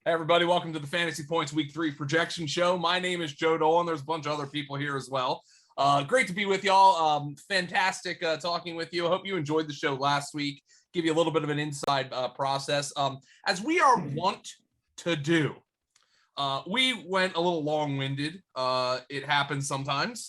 Hey everybody, welcome to the Fantasy Points Week 3 projection show. My name is Joe Dolan. There's a bunch of other people here as well. Great to be with y'all. Fantastic talking with you. I hope you enjoyed the show last week. Give you a little bit of an inside process. As we are wont to do, we went a little long-winded. It happens sometimes.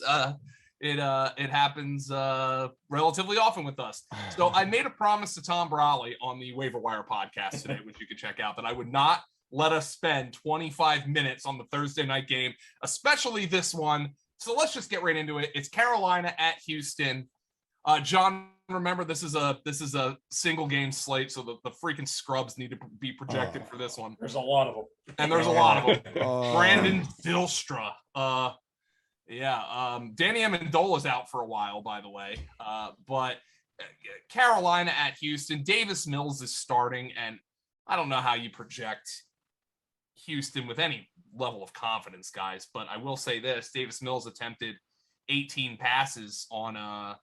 It happens relatively often with us. So I made a promise to Tom Brawley on the Waiver Wire podcast today, which you can check out, that I would not let us spend 25 minutes on the Thursday night game, especially this one. So let's just get right into it. It's Carolina at Houston. John, remember this is a single game slate, so the freaking scrubs need to be projected for this one. There's a lot of them, and there's a lot of them. Brandon Dilstra. Danny Amendola's out for a while, by the way. But Carolina at Houston. Davis Mills is starting, and I don't know how you project Houston with any level of confidence, guys, but I will say this: Davis Mills attempted 18 passes on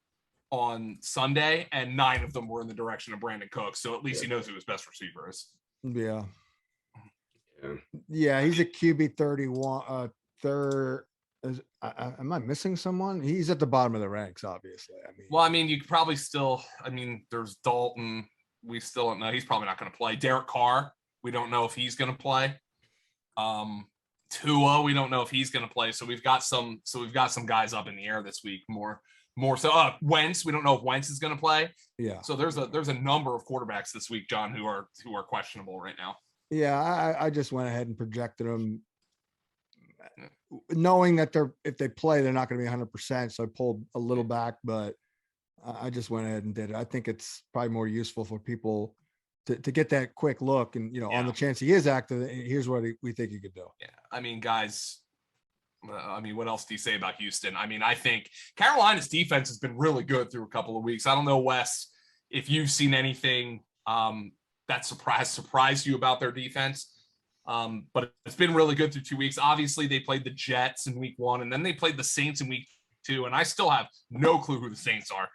Sunday, and 9 of them were in the direction of Brandon Cooks. So at least he knows who his best receiver is. Yeah, he's a QB 31. Third. Am I missing someone? He's at the bottom of the ranks, obviously. You could probably still. There's Dalton. We still don't know. He's probably not going to play. Derek Carr. We don't know if he's going to play. Tua, we don't know if he's going to play. So we've got some guys up in the air this week. More so. Wentz, we don't know if Wentz is going to play. Yeah. So there's a number of quarterbacks this week, John, who are questionable right now. Yeah, I just went ahead and projected them, knowing that if they play, they're not going to be 100%. So I pulled a little back, but I just went ahead and did it. I think it's probably more useful for people to get that quick look, and on the chance he is active, here's what we think he could do. Yeah, guys. What else do you say about Houston? I think Carolina's defense has been really good through a couple of weeks. I don't know, Wes, if you've seen anything that surprised you about their defense. But it's been really good through 2 weeks. Obviously, they played the Jets in week 1, and then they played the Saints in week 2, and I still have no clue who the Saints are.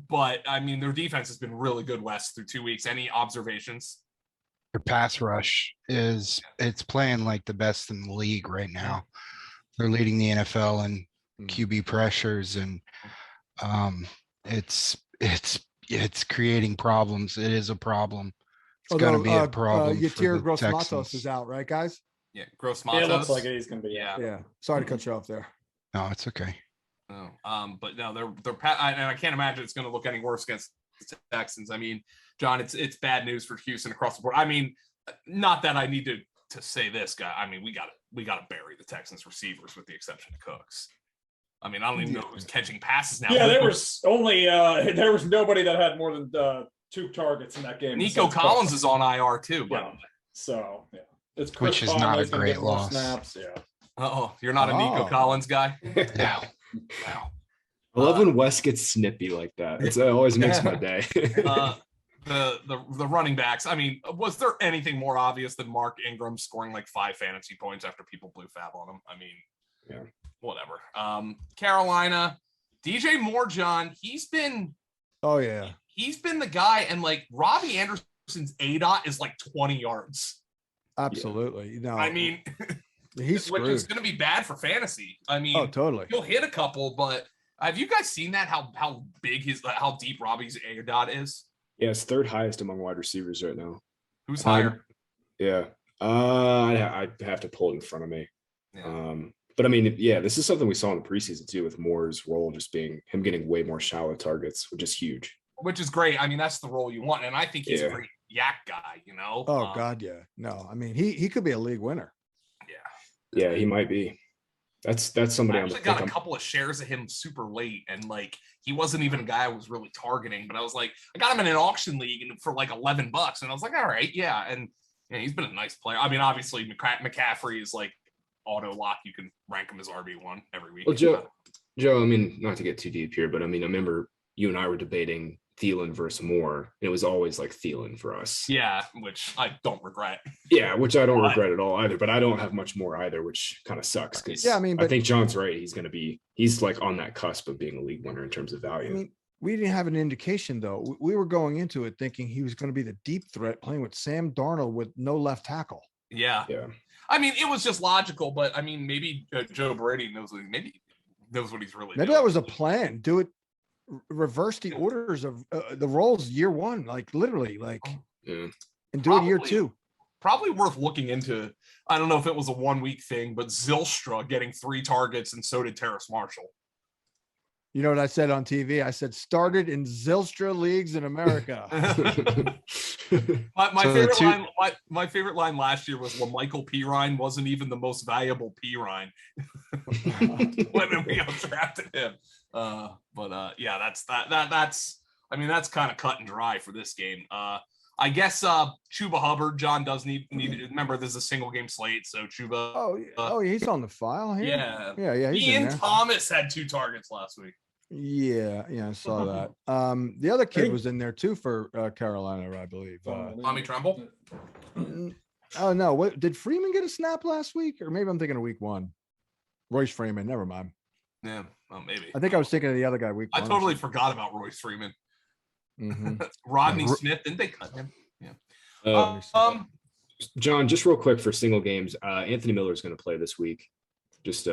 But their defense has been really good, Wes, through 2 weeks. Any observations? Their pass rush it's playing like the best in the league right now. They're leading the NFL in QB pressures, and it's creating problems. It is a problem. It's going to be a problem. Yatir Gross-Matos is out, right, guys? Yeah, Gross-Matos. It looks like he's going to be out. Yeah. Sorry to cut you off there. No, it's okay. No, but no, they're and I can't imagine it's going to look any worse against the Texans. John, it's bad news for Houston across the board. Not that I need to say this, guy. We got to bury the Texans receivers with the exception of Cooks. I don't even know who's catching passes now. Yeah, there was nobody that had more than 2 targets in that game. Nico Collins is on IR too, but it's Chris which is not a great loss. Snaps. Yeah. Oh, you're not a Nico Collins guy? No. Wow. I love when Wes gets snippy like that. It always makes my day. The running backs. Was there anything more obvious than Mark Ingram scoring like 5 fantasy points after people blew fab on him? Whatever. Carolina, DJ Moore, John. He's been. Oh yeah. He's been the guy, and like Robbie Anderson's ADOT is like 20 yards. Absolutely. No. He's screwed. Which is going to be bad for fantasy. Oh, totally. He'll hit a couple, but have you guys seen that? How deep Robbie's ADOT is? Yeah, it's 3rd highest among wide receivers right now. Who's higher? Yeah, I have to pull it in front of me. Yeah. But this is something we saw in the preseason too, with Moore's role just being him getting way more shallow targets, which is huge. Which is great. That's the role you want, and I think he's a great yak guy. Oh God, yeah. No, he could be a league winner. Yeah, he might be. That's somebody. I actually got a couple of shares of him super late, and like he wasn't even a guy I was really targeting. But I was like, I got him in an auction league and for like $11, and I was like, all right, yeah. And he's been a nice player. Obviously McCaffrey is like auto lock. You can rank him as RB1 every week. Well, Joe, not to get too deep here, but I remember you and I were debating Thielen versus Moore. It was always like Thielen for us. Yeah, which I don't regret. Yeah, which I don't regret at all either. But I don't have much more either, which kind of sucks. Because I think John's right. He's like on that cusp of being a league winner in terms of value. we didn't have an indication though. We were going into it thinking he was going to be the deep threat playing with Sam Darnold with no left tackle. Yeah. I mean, it was just logical, but I mean, maybe Joe Brady knows what he's really Maybe doing. that was a plan. Do it, reverse the orders of the roles year one, like literally, like, and do it year two. Probably worth looking into. I don't know if it was a 1 week thing, but Zylstra getting 3 targets, and so did Terrace Marshall. You know what I said on TV? I said started in Zylstra leagues in America. My favorite line last year was LaMichael Pirine wasn't even the most valuable Pirine when we drafted him. Yeah, that's I mean, that's kind of cut and dry for this game. I guess Chuba Hubbard, John does need remember this is a single game slate, so Chuba. He's on the file here. Yeah. Ian Thomas had 2 targets last week. Yeah, I saw that. The other kid was in there too for Carolina, I believe. Tommy Tremble. Oh no, what did Freeman get a snap last week? Or maybe I'm thinking of week 1. Royce Freeman, never mind. Yeah, well, maybe. I think I was thinking of the other guy week 1. I totally forgot about Royce Freeman. Mm-hmm. Rodney Smith, didn't they cut him? Yeah. John, just real quick for single games, Anthony Miller is going to play this week. Just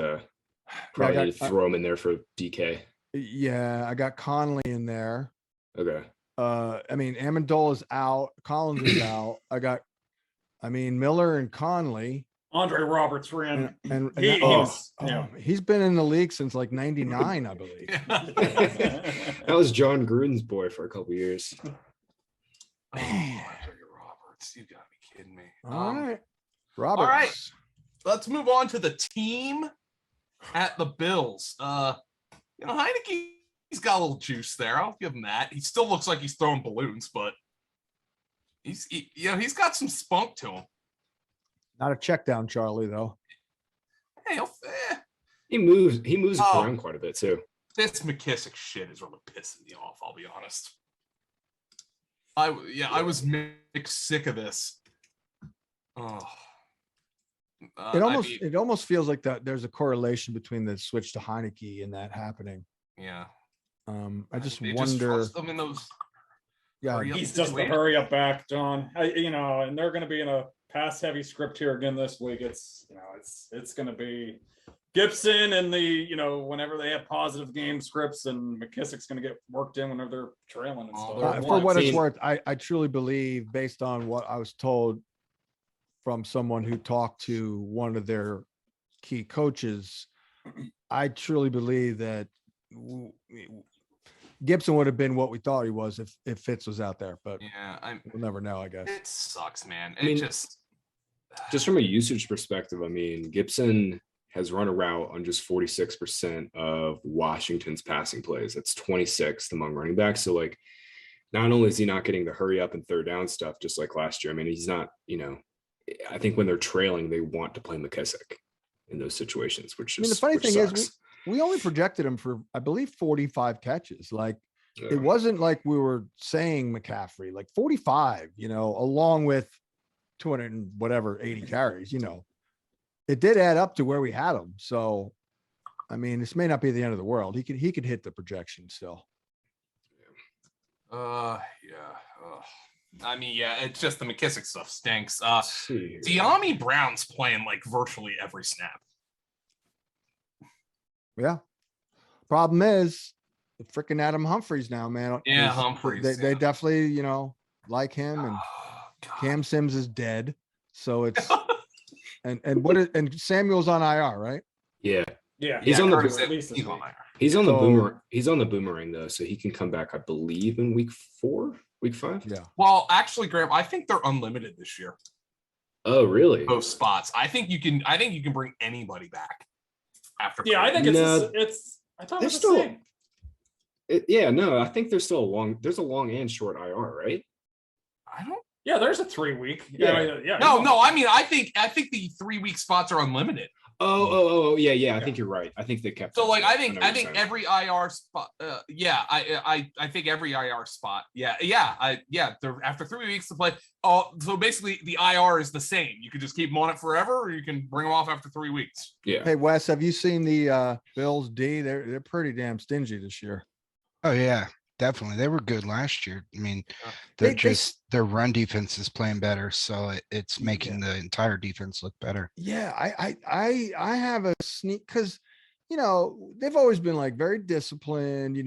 probably throw him in there for DK. Yeah, I got Conley in there. Okay. I mean, Amendola is out. Collins is out. Miller and Conley. Andre Roberts ran. And yeah. He's been in the league since like 99, I believe. That was John Gruden's boy for a couple years. Andre Roberts, you gotta be kidding me. All right. Roberts. All right. Let's move on to the team at the Bills. Heineke's got a little juice there. I'll give him that. He still looks like he's throwing balloons, but he's got some spunk to him. Not a check down, Charlie, though. Hey, he moves around quite a bit too. This McKissick shit is really pissing me off, I'll be honest. I was sick of this. Oh. It almost feels like that there's a correlation between the switch to Heineke and that happening. Yeah. I just wonder. Yeah, he's just the hurry up back, John. And they're going to be in a pass heavy script here again this week. It's going to be Gibson and whenever they have positive game scripts, and McKissick's going to get worked in whenever they're trailing and stuff. For what it's worth, I truly believe, based on what I was told from someone who talked to one of their key coaches, I truly believe that Gibson would have been what we thought he was if Fitz was out there, but we'll never know, I guess. It sucks, man. Just from a usage perspective, Gibson has run a route on just 46% of Washington's passing plays. That's 26th among running backs. So not only is he not getting the hurry up and third down stuff, just like last year, he's not, I think when they're trailing, they want to play McKissick in those situations, which just, the funny thing sucks. Is we only projected him for, I believe, 45 catches. It wasn't like we were saying McCaffrey, 45, along with 200 and whatever, 80 carries, it did add up to where we had him. So, this may not be the end of the world. He could hit the projection still. It's just the McKissick stuff stinks. De'Ami Brown's playing virtually every snap. Yeah. Problem is the freaking Adam Humphries now, man. Yeah, Humphries. They definitely, like him, and Cam Sims is dead. So it's and Samuel's on IR, right? Yeah. Yeah. He's on the the boomerang though, so he can come back, I believe, in week 5. Yeah. Well, actually, Graham, I think they're unlimited this year. Oh, really? Both spots. I think you can bring anybody back after. Yeah, I think it's. I thought it was still. the same. I think there's still there's a long and short IR, right? I don't. Yeah, there's a 3-week. Yeah. No. I think the 3-week spots are unlimited. Yeah. I think you're right. I think they kept. So I think every IR spot. I think every IR spot. They're after 3 weeks to play. So basically the IR is the same. You could just keep them on it forever, or you can bring them off after 3 weeks. Yeah. Hey Wes, have you seen the Bills D? They're pretty damn stingy this year. Oh yeah. definitely. They were good last year. I mean, their run defense is playing better, so it's making the entire defense look better. Yeah, I have a sneak because they've always been like very disciplined,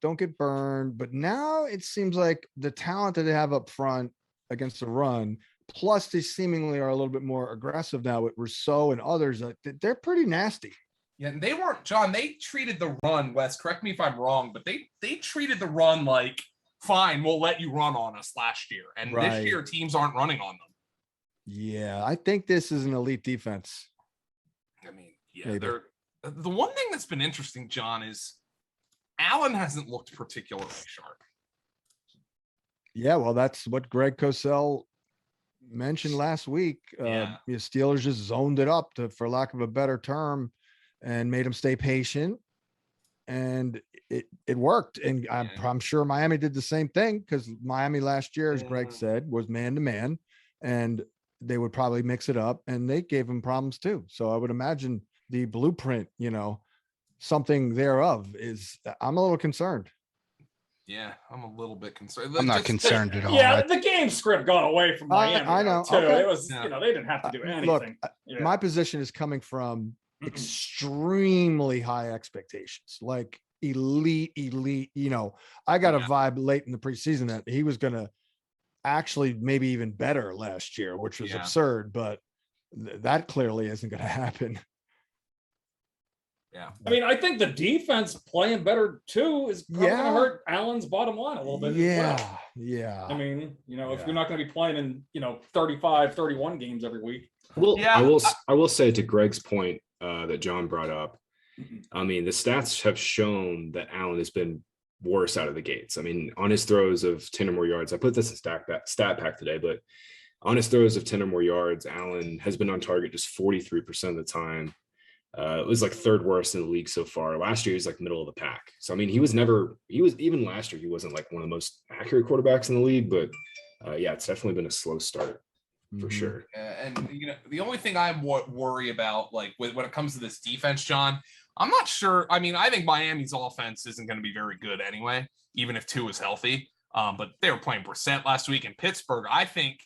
don't get burned. But now it seems like the talent that they have up front against the run, plus they seemingly are a little bit more aggressive now with Rousseau and others. They're pretty nasty. Yeah, and they weren't, John, they treated the run, Wes, correct me if I'm wrong, but they treated the run like, fine, we'll let you run on us last year. And this year teams aren't running on them. Yeah, I think this is an elite defense. I mean, they're the one thing that's been interesting, John, is Allen hasn't looked particularly sharp. Yeah, well, that's what Greg Cosell mentioned last week. The Steelers just zoned it up, for lack of a better term, and made him stay patient. And it worked. And I'm sure Miami did the same thing, because Miami last year, as Greg said, was man-to-man, and they would probably mix it up, and they gave him problems too. So I would imagine the blueprint, something thereof I'm a little concerned. Yeah, I'm a little bit concerned. I'm not concerned at all. Yeah, the game script got away from Miami. I know. Too. Okay. It was, they didn't have to do anything. Look, my position is coming from extremely high expectations, like elite. I got a vibe late in the preseason that he was going to actually maybe even better last year, which was absurd, but that clearly isn't going to happen. Yeah. I mean, I think the defense playing better too is probably going to hurt Allen's bottom line a little bit. Yeah. I mean, if you're not going to be playing in, 35, 31 games every week. Well, I will say, to Greg's point that John brought up, I mean, the stats have shown that Allen has been worse out of the gates. I mean, on his throws of 10 or more yards, I put this in stat pack today, but on his throws of 10 or more yards, Allen has been on target just 43% of the time. It was like third worst in the league so far. Last year, he was like middle of the pack. So, I mean, even last year, he wasn't like one of the most accurate quarterbacks in the league, but it's definitely been a slow start for sure. And, the only thing I worry about, like when it comes to this defense, John, I'm not sure. I mean, I think Miami's offense isn't going to be very good anyway, even if Tua is healthy. But they were playing Brissett last week in Pittsburgh. I think